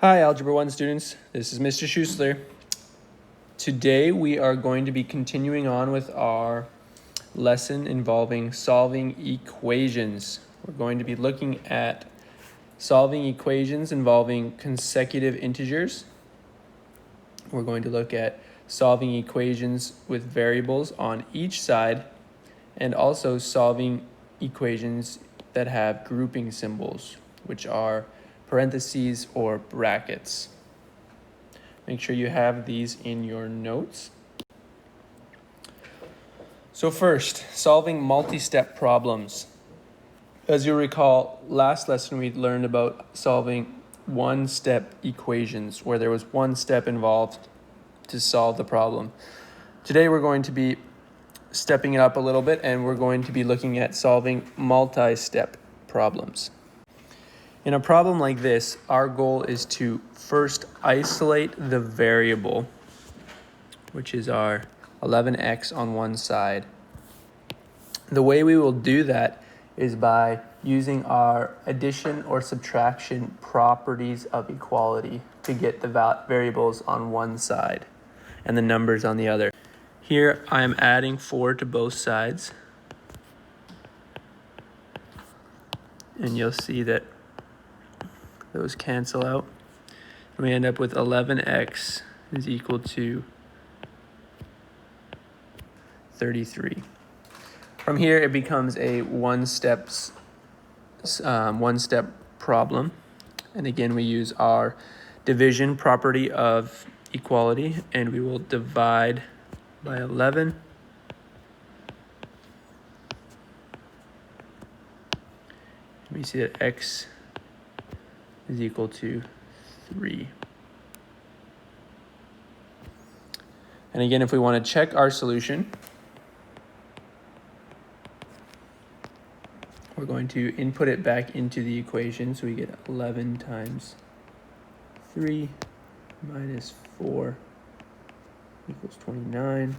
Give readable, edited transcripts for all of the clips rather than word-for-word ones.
Hi, Algebra 1 students. This is Mr. Schussler. Today we are going to be continuing on with our lesson involving solving equations. We're going to be looking at solving equations involving consecutive integers. We're going to look at solving equations with variables on each side and also solving equations that have grouping symbols, which are parentheses or brackets. Make sure you have these in your notes. So first, solving multi-step problems. As you recall, last lesson we learned about solving one-step equations where there was one step involved to solve the problem. Today we're going to be stepping it up a little bit and we're going to be looking at solving multi-step problems. In a problem like this, our goal is to first isolate the variable, which is our 11x on one side. The way we will do that is by using our addition or subtraction properties of equality to get the variables on one side and the numbers on the other. Here I am adding 4 to both sides, and you'll see that those cancel out. We end up with 11x is equal to 33. From here, it becomes a one-step problem. And again, we use our division property of equality, and we will divide by 11. We see that x is equal to 3. And again, if we want to check our solution, we're going to input it back into the equation. So we get 11 times 3 minus 4 equals 29.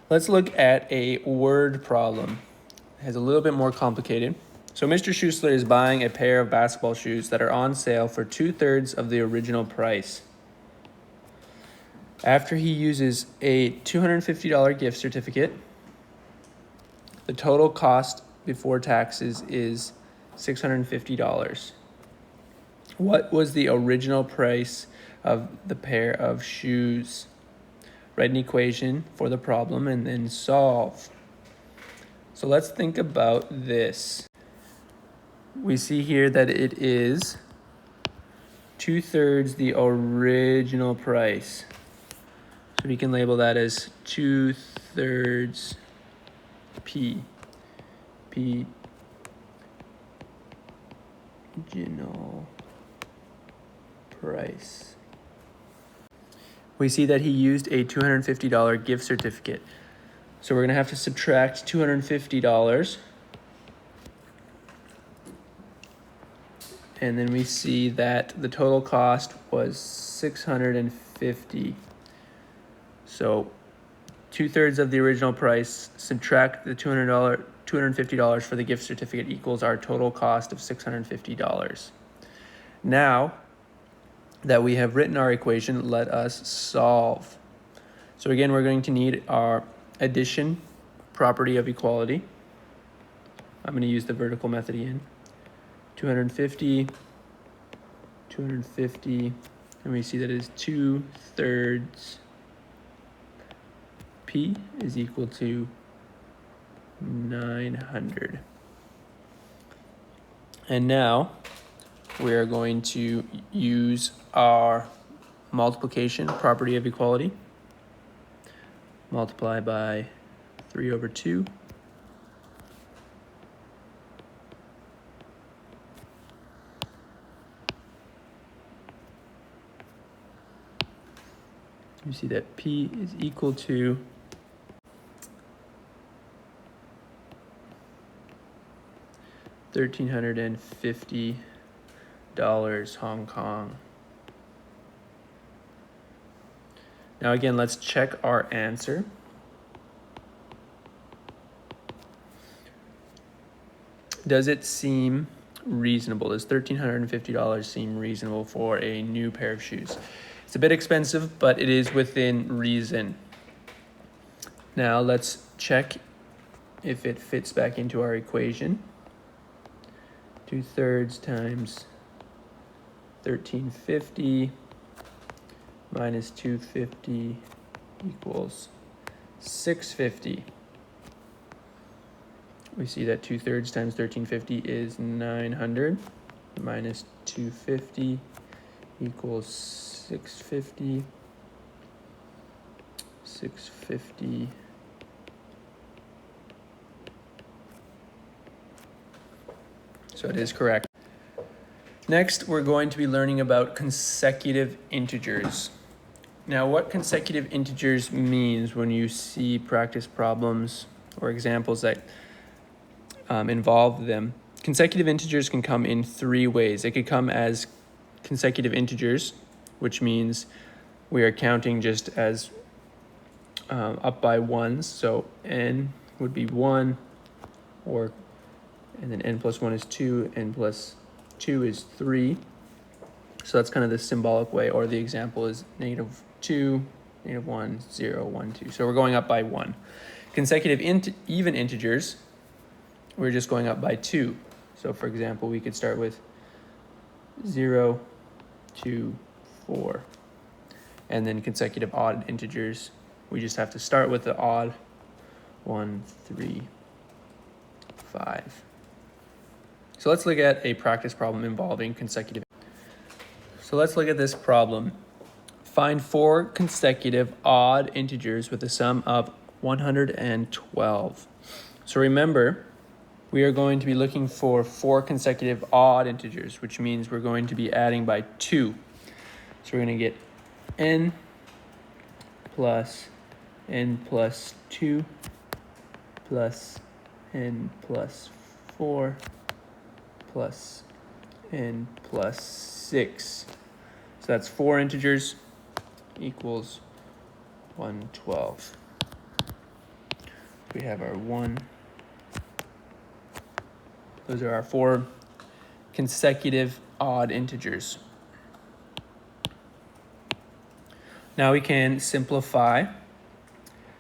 Let's look at a word problem. It has a little bit more complicated. So Mr. Schussler is buying a pair of basketball shoes that are on sale for 2/3 of the original price. After he uses a $250 gift certificate, the total cost before taxes is $650. What was the original price of the pair of shoes? Write an equation for the problem and then solve. So let's think about this. We see here that it is 2/3 the original price. So we can label that as 2/3 P. P original price. We see that he used a $250 gift certificate. So we're going to have to subtract $250. And then we see that the total cost was $650. So 2/3 of the original price, subtract the $250 for the gift certificate equals our total cost of $650. Now that we have written our equation, let us solve. So again, we're going to need our addition property of equality. I'm going to use the vertical method again. 250, 250, and we see that is 2/3 P is equal to 900. And now we are going to use our multiplication property of equality. Multiply by 3/2. You see that P is equal to $1,350 Hong Kong. Now again, let's check our answer. Does it seem reasonable? Does $1,350 seem reasonable for a new pair of shoes? It's a bit expensive, but it is within reason. Now let's check if it fits back into our equation. 2/3 times 1,350 minus 250 equals 650. We see that 2/3 times 1,350 is 900 minus 250 equals 650. 650. So it is correct. Next, we're going to be learning about consecutive integers. Now, what consecutive integers means when you see practice problems or examples that involve them. Consecutive integers can come in three ways. It could come as consecutive integers, which means we are counting just as up by ones. So n would be 1, and then n plus 1 is 2, n plus 2 is 3. So that's kind of the symbolic way, or the example is -2, -1, 0, 1, 2. So we're going up by 1. Consecutive even integers, we're just going up by 2. So for example, we could start with 0, 2, 4. And then consecutive odd integers, we just have to start with the odd 1, 3, 5. So let's look at a practice problem involving consecutive. So let's look at this problem. Find 4 consecutive odd integers with a sum of 112. So remember, we are going to be looking for 4 consecutive odd integers, which means we're going to be adding by 2. So we're going to get n plus 2 plus n plus 4 plus n plus 6. So that's 4 integers equals 112. We have our 1. Those are our 4 consecutive odd integers. Now we can simplify.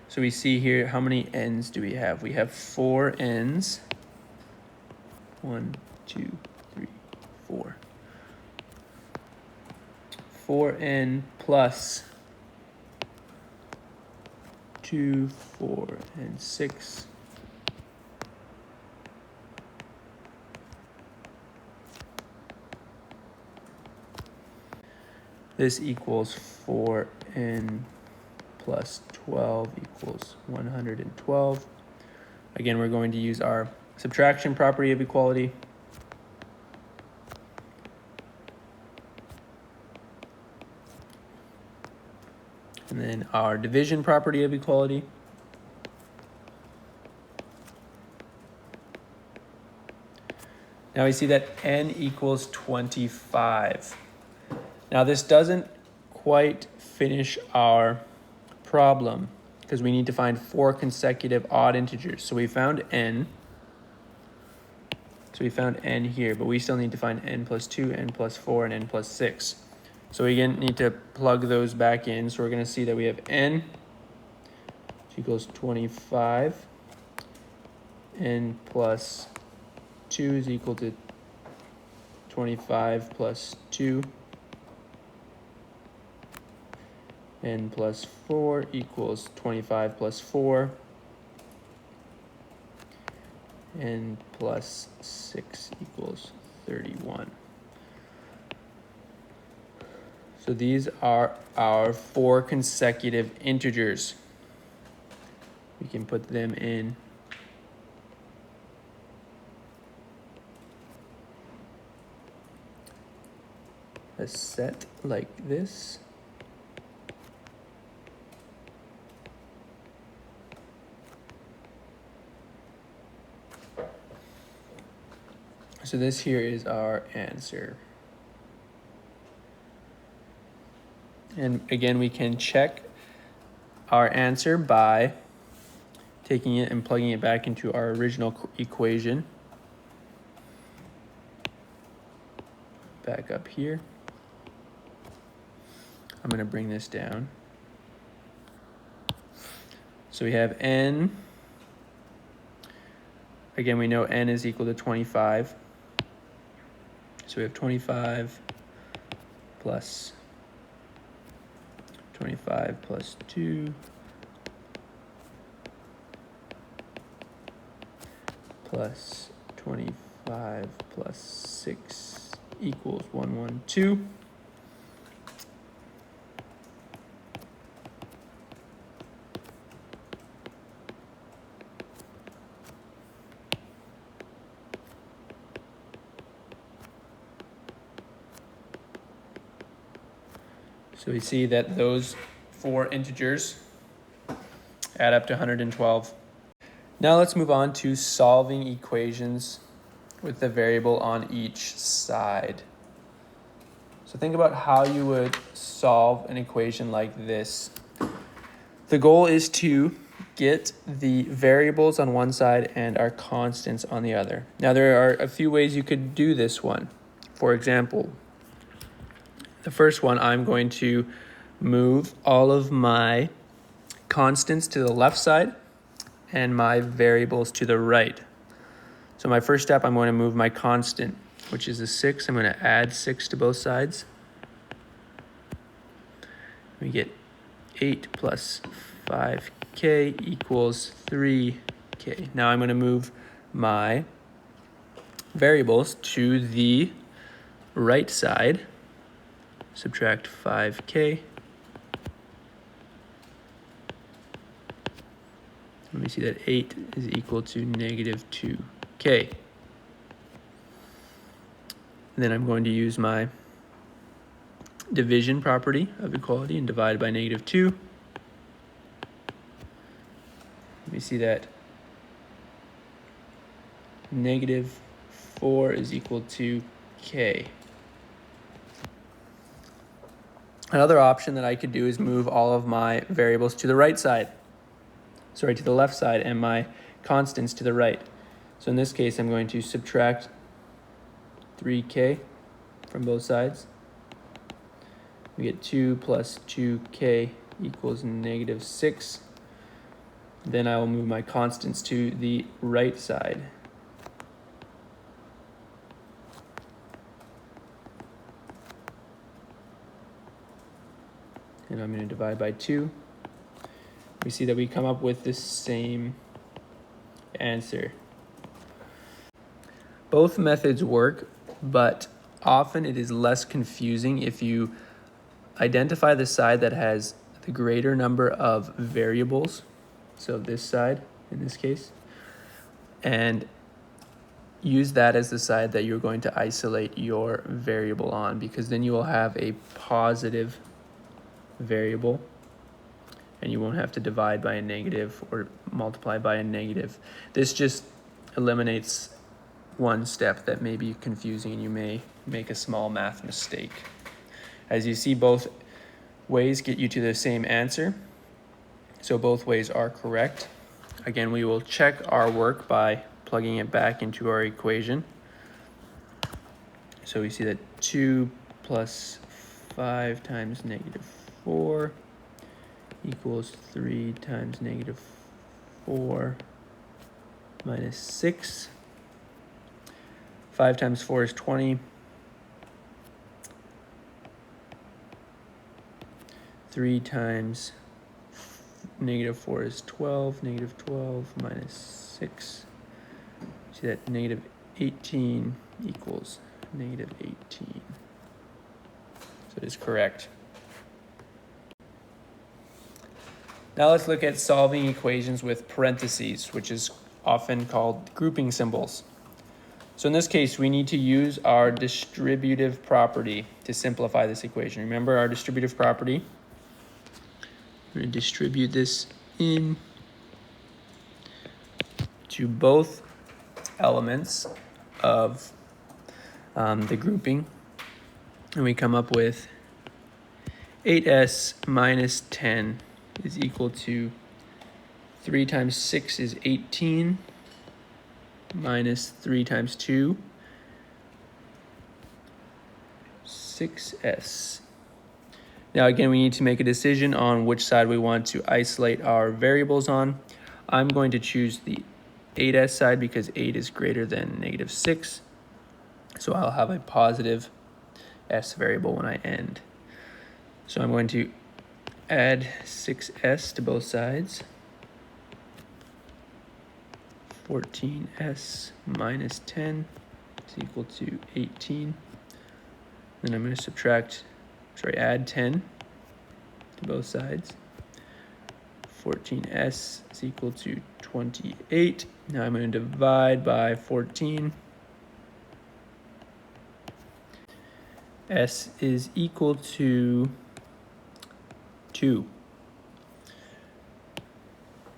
So we see here, how many n's do we have? We have 4 n's. 1, 2, 3, 4. 4n plus 2, 4, and 6. This equals 4n plus 12 equals 112. Again, we're going to use our subtraction property of equality. And then our division property of equality. Now we see that n equals 25. Now this doesn't quite finish our problem because we need to find 4 consecutive odd integers. So we found n. So we found n here, but we still need to find n plus 2, n plus 4, and n plus 6. So we again need to plug those back in. So we're going to see that we have n, which equals 25. N plus 2 is equal to 25 plus 2. N plus 4 equals 25 plus 4. N plus 6 equals 31. So these are our 4 consecutive integers. We can put them in a set like this. So this here is our answer. And again, we can check our answer by taking it and plugging it back into our original equation. Back up here. I'm going to bring this down. So we have n. Again, we know n is equal to 25. So we have 25 plus 25 plus 2 plus 25 plus 6 equals 112. So we see that those four integers add up to 112. Now let's move on to solving equations with the variable on each side. So think about how you would solve an equation like this. The goal is to get the variables on one side and our constants on the other. Now there are a few ways you could do this one. For example, the first one, I'm going to move all of my constants to the left side and my variables to the right. So my first step, I'm going to move my constant, which is a 6. I'm going to add 6 to both sides. We get 8 plus 5k equals 3k. Now I'm going to move my variables to the right side. Subtract 5k. Let me see that 8 is equal to negative 2k. Then I'm going to use my division property of equality and divide by negative 2. Let me see that negative 4 is equal to k. Another option that I could do is move all of my variables to the right side. Sorry, to the left side, and my constants to the right. So in this case, I'm going to subtract 3k from both sides. We get 2 plus 2k equals negative 6. Then I will move my constants to the right side. And I'm going to divide by 2. We see that we come up with the same answer. Both methods work, but often it is less confusing if you identify the side that has the greater number of variables, so this side in this case, and use that as the side that you're going to isolate your variable on, because then you will have a positive variable and you won't have to divide by a negative or multiply by a negative. This just eliminates one step that may be confusing and you may make a small math mistake. As you see, both ways get you to the same answer, so both ways are correct. Again, we will check our work by plugging it back into our equation. So we see that 2 plus 5 times negative 4 equals 3 times negative 4 minus 6. 5 times 4 is 20. 3 times negative 4 is 12. Negative 12 minus 6. See that negative 18 equals negative 18. So it is correct. Now let's look at solving equations with parentheses, which is often called grouping symbols. So in this case, we need to use our distributive property to simplify this equation. Remember our distributive property? We're going to distribute this in to both elements of the grouping, and we come up with 8s minus 10 is equal to 3 times 6 is 18 minus 3 times 2, 6s. Now again, we need to make a decision on which side we want to isolate our variables on. I'm going to choose the 8s side because 8 is greater than negative 6. So I'll have a positive s variable when I end. So I'm going to add 6s to both sides. 14s minus 10 is equal to 18. Then I'm going to add 10 to both sides. 14s is equal to 28. Now I'm going to divide by 14. S is equal to 2.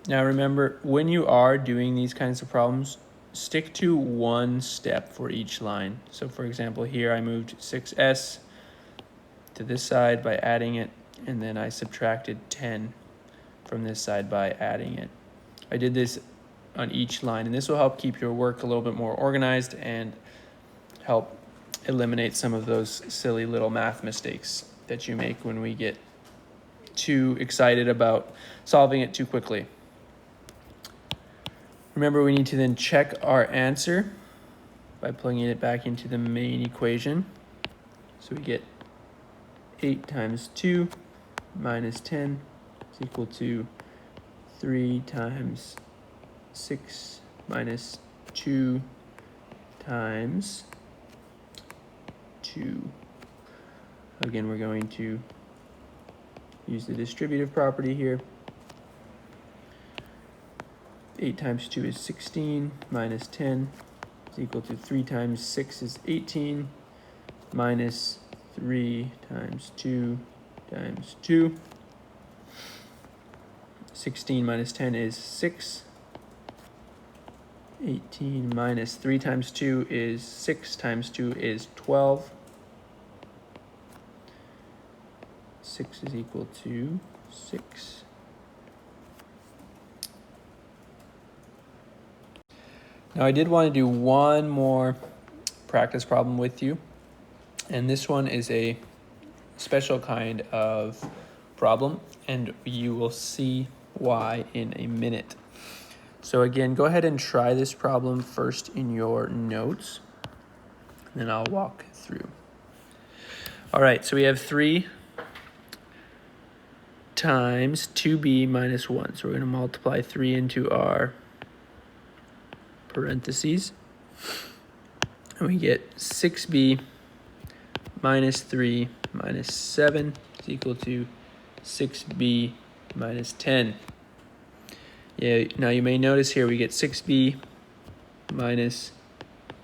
Now remember, when you are doing these kinds of problems, stick to one step for each line. So for example, here I moved 6s to this side by adding it, and then I subtracted 10 from this side by adding it. I did this on each line, and this will help keep your work a little bit more organized and help eliminate some of those silly little math mistakes that you make when we get too excited about solving it too quickly. Remember, we need to then check our answer by plugging it back into the main equation. So we get 8 times 2 minus 10 is equal to 3 times 6 minus 2 times 2. Again, we're going to use the distributive property here. 8 times 2 is 16 minus 10 is equal to 3 times 6 is 18 minus 3 times 2 times 2. 16 minus 10 is 6. 18 minus 3 times 2 is 6 times 2 is 12. 6 is equal to 6. Now I did want to do one more practice problem with you, and this one is a special kind of problem, and you will see why in a minute. So again, go ahead and try this problem first in your notes, and then I'll walk through. All right, so we have 3 times 2b minus 1. So we're going to multiply 3 into our parentheses, and we get 6b minus 3 minus 7 is equal to 6b minus 10. Yeah, now you may notice here we get 6b minus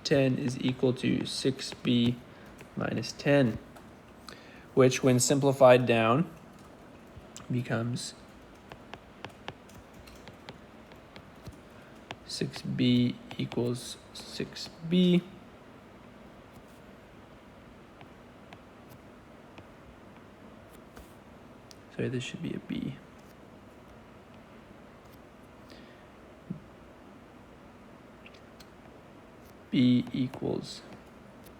10 is equal to 6b minus 10, which when simplified down becomes 6b equals 6b. Sorry, this should be a b. B equals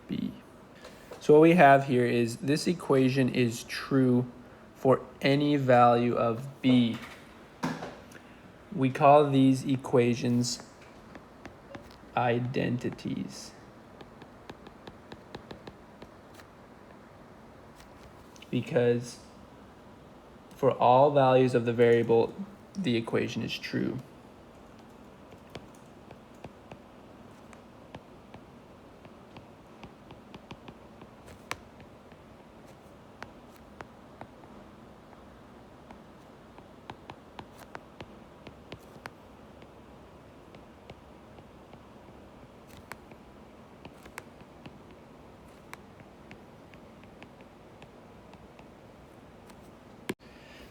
b. So what we have here is this equation is true for any value of b. We call these equations identities, because for all values of the variable, the equation is true.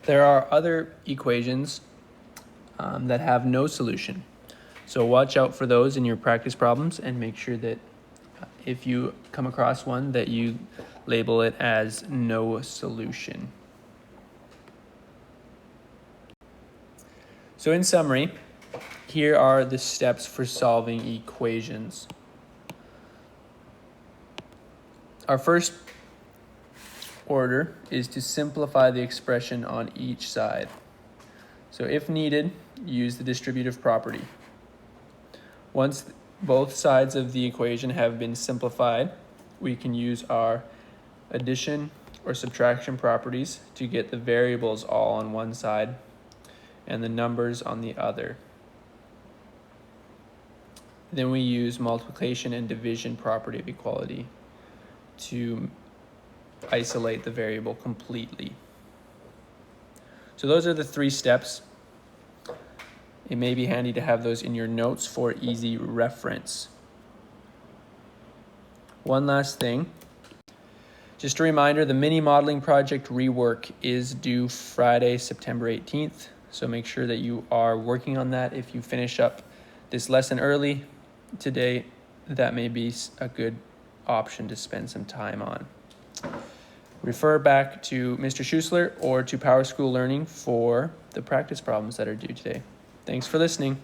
There are other equations that have no solution. So watch out for those in your practice problems, and make sure that if you come across one that you label it as no solution. So in summary, here are the steps for solving equations. Our first order is to simplify the expression on each side. So if needed, use the distributive property. Once both sides of the equation have been simplified, we can use our addition or subtraction properties to get the variables all on one side and the numbers on the other. Then we use multiplication and division property of equality to isolate the variable completely. So those are the 3 steps. It may be handy to have those in your notes for easy reference. One last thing. Just a reminder, the mini modeling project rework is due Friday, September 18th. So make sure that you are working on that. If you finish up this lesson early today, that may be a good option to spend some time on. Refer back to Mr. Schussler or to Power School Learning for the practice problems that are due today. Thanks for listening.